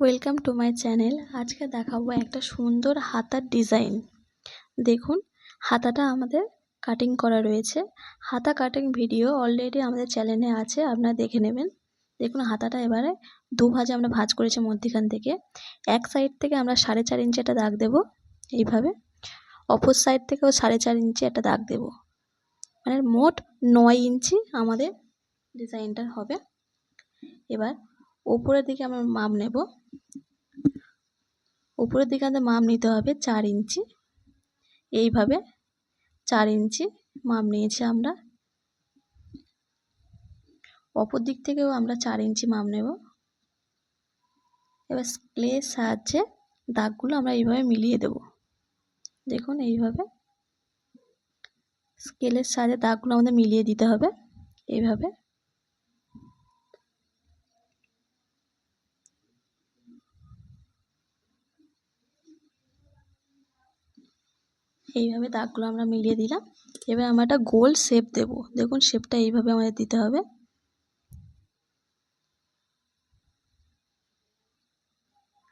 Welcome to my channel. আজকে দেখাবো একটা সুন্দর হাতার ডিজাইন। দেখুন, হাতাটা আমাদের কাটিং করা রয়েছে। হাতা কাটিং ভিডিও অলরেডি আমাদের চ্যানেলে আছে, আপনারা দেখে নেবেন। দেখুন, হাতাটা এবারে দুভাজে আমরা ভাঁজ করেছি মধ্যিখান থেকে। এক সাইড থেকে আমরা 4.5 ইঞ্চি একটা দাগ দেব, এইভাবে। অপর সাইড থেকেও 4.5 ইঞ্চি একটা দাগ দেব, মানে মোট 9 ইঞ্চি আমাদের ডিজাইনটা হবে। এবার ওপরের দিকে আমরা মাপ নেব। উপরের দিকে আমাদের মাপ নিতে হবে 4 ইঞ্চি। এইভাবে 4 ইঞ্চি মাপ নিয়েছি আমরা। অপর দিক থেকেও আমরা 4 ইঞ্চি মাপ নেব। এবার স্কেলের সাহায্যে দাগগুলো আমরা এইভাবে মিলিয়ে দেব। দেখুন, এইভাবে স্কেলের সাহায্যে দাগগুলো আমাদের মিলিয়ে দিতে হবে। এইভাবে দাগগুলো আমরা মিলিয়ে দিলাম। এবার আমরা একটা গোল শেপ দেব। দেখুন, শেপটা এইভাবে আমাদের দিতে হবে।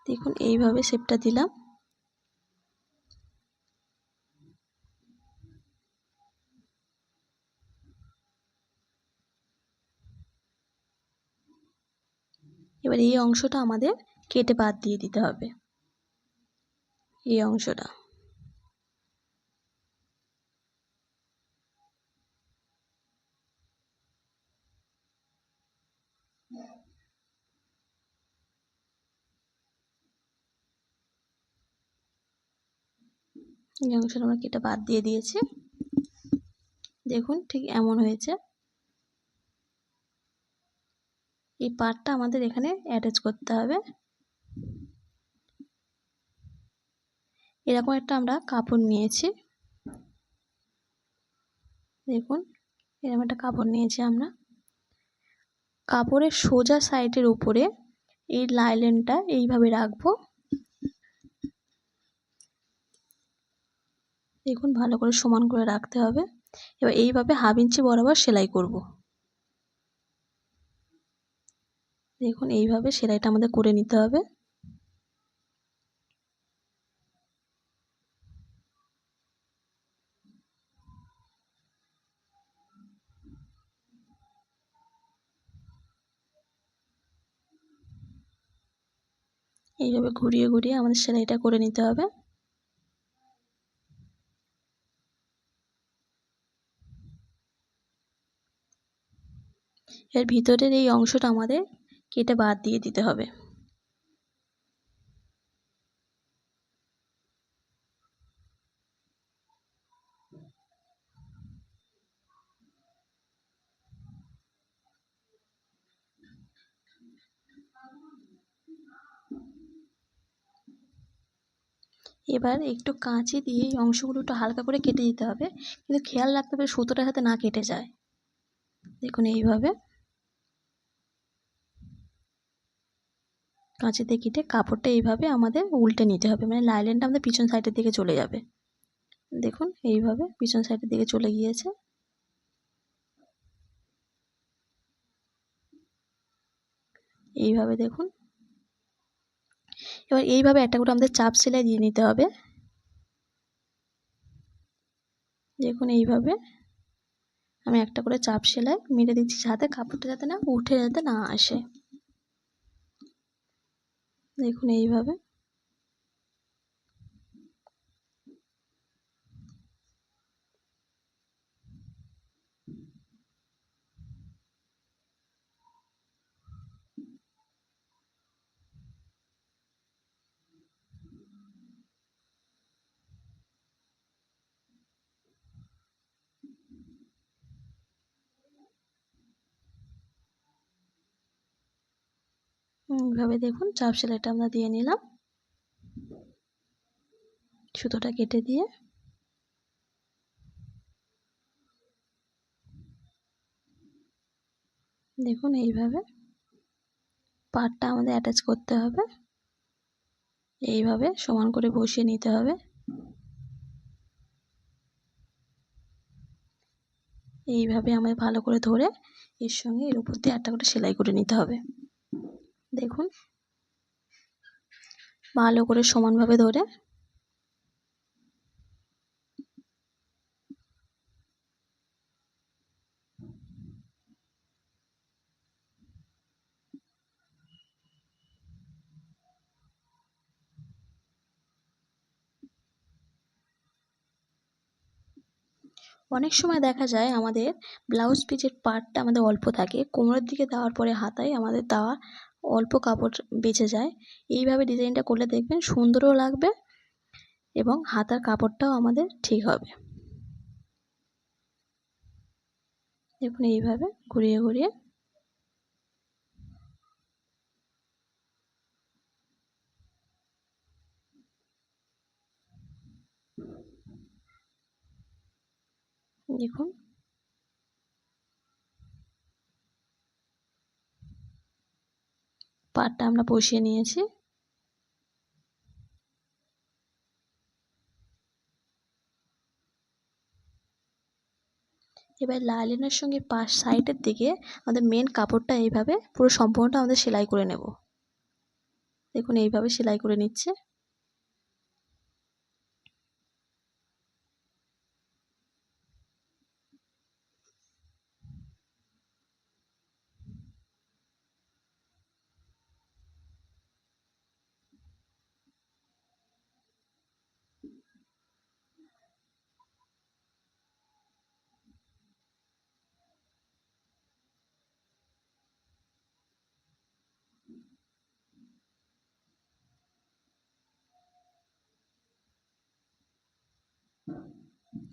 দেখুন, এইভাবে শেপটা দিলাম। এবার এই অংশটা আমাদের কেটে বাদ দিয়ে দিতে হবে। এই অংশটা আমরা কেটে বাদ দিয়ে দিয়েছি। দেখুন, ঠিক এমন হয়েছে। এই পার্টটা আমাদের এখানে অ্যাটাচ করতে হবে। এরকম একটা আমরা কাপড় নিয়েছি। দেখুন, এরকম একটা কাপড় নিয়েছি আমরা। কাপড়ের সোজা সাইডের উপরে এই লাইনটা এইভাবে রাখবো। দেখুন, ভালো করে সমান করে রাখতে হবে। এবার এইভাবে 1/2 ইঞ্চি বরাবর সেলাই করব। দেখুন, এইভাবে সেলাইটা আমাদের করে নিতে হবে। এইভাবে ঘুরিয়ে ঘুরিয়ে আমাদের সেলাইটা করে নিতে হবে। এর ভিতরের এই অংশটা আমাদের কেটে বাদ দিয়ে দিতে হবে। এবার একটু কাঁচি দিয়ে এই অংশগুলো একটু হালকা করে কেটে দিতে হবে, কিন্তু খেয়াল রাখতে হবে সুতোটা যাতে না কেটে যায়। দেখুন, এইভাবে কাঁচি দিয়ে কেটে কাপড়টা এইভাবে আমাদের উল্টে নিতে হবে, মানে লাইনটা আমাদের পিছন সাইডের দিকে চলে যাবে। দেখুন, এইভাবে পিছন সাইডের দিকে চলে গিয়েছে। এইভাবে দেখুন। এবার এইভাবে একটা করে আমাদের চাপ সেলাই দিয়ে নিতে হবে। দেখুন, এইভাবে আমি একটা করে চাপ সেলাই মেরে দিচ্ছি, যাতে কাপড়টা যাতে না উঠে যাতে না আসে। দেখুন, এইভাবে দেখুন চাপ সেলাইটা আমরা দিয়ে নিলাম সুতোটা কেটে দিয়ে। দেখুন, এইভাবে পাড়টা আমাদের অ্যাটাচ করতে হবে। এইভাবে সমান করে বসিয়ে নিতে হবে। এইভাবে আমাদের ভালো করে ধরে এর সঙ্গে এর উপর দিয়ে একটা করে সেলাই করে নিতে হবে। দেখুন, ভালো করে সমানভাবে ধরে অনেক সময় দেখা যায় আমাদের ব্লাউজ পিসের পার্টটা আমাদের অল্প থাকে, কোমরের দিকে দেওয়ার পরে হাতায় আমাদের দেওয়া অল্প কাপড় বেঁচে যায়। এইভাবে ডিজাইনটা করলে দেখবেন সুন্দরও লাগবে এবং হাতার কাপড়টাও আমাদের ঠিক হবে। দেখুন এইভাবে ঘুরিয়ে ঘুরিয়ে দেখুন পাড়টা আমরা বসিয়ে নিয়েছি। এবার লাইনিংয়ের সঙ্গে পাশ সাইডের দিকে আমাদের মেন কাপড়টা এইভাবে পুরো সম্পূর্ণটা আমাদের সেলাই করে নেব। দেখুন এইভাবে সেলাই করে নিচ্ছে।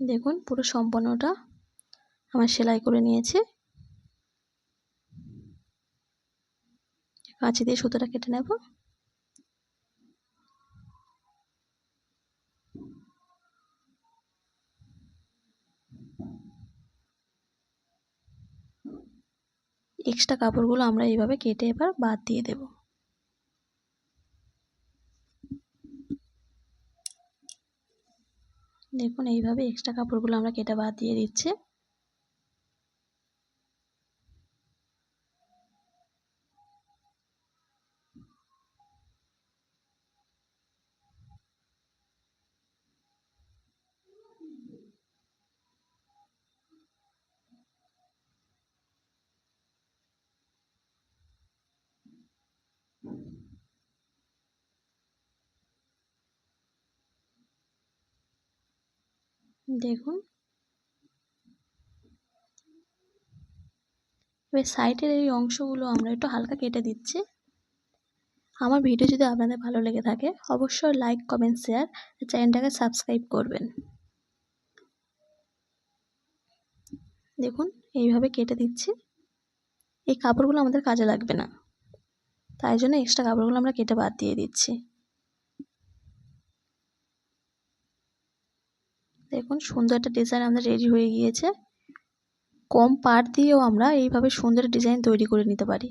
দেখুন পুরো সম্পূর্ণটা আমার সেলাই করে নিয়েছি। কাঁচি দিয়ে সুতোটা কেটে নেব। এক্সট্রা কাপড়গুলো আমরা এইভাবে কেটে এবার বাদ দিয়ে দেব। দেখুন এইভাবে এক্সট্রা কাপড়গুলো আমরা কেটে বাদ দিয়ে দিচ্ছি। দেখুন এবার সাইডের এই অংশগুলো আমরা একটু হালকা কেটে দিচ্ছি। আমার ভিডিও যদি আপনাদের ভালো লেগে থাকে অবশ্যই লাইক কমেন্ট শেয়ার, চ্যানেলটাকে সাবস্ক্রাইব করবেন। দেখুন এইভাবে কেটে দিচ্ছি। এই কাপড়গুলো আমাদের কাজে লাগবে না, তাই জন্য এক্সট্রা কাপড়গুলো আমরা কেটে বাদ দিয়ে দিচ্ছি। দেখুন সুন্দর একটা ডিজাইন আমাদের রেডি হয়ে গিয়েছে। কম পাড় দিয়েও আমরা এইভাবে সুন্দর ডিজাইন তৈরি করে নিতে পারি।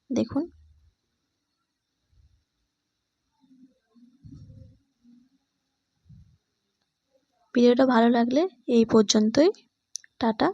দেখুন ভিডিওটা ভালো লাগলে এই পর্যন্তই। টাটা।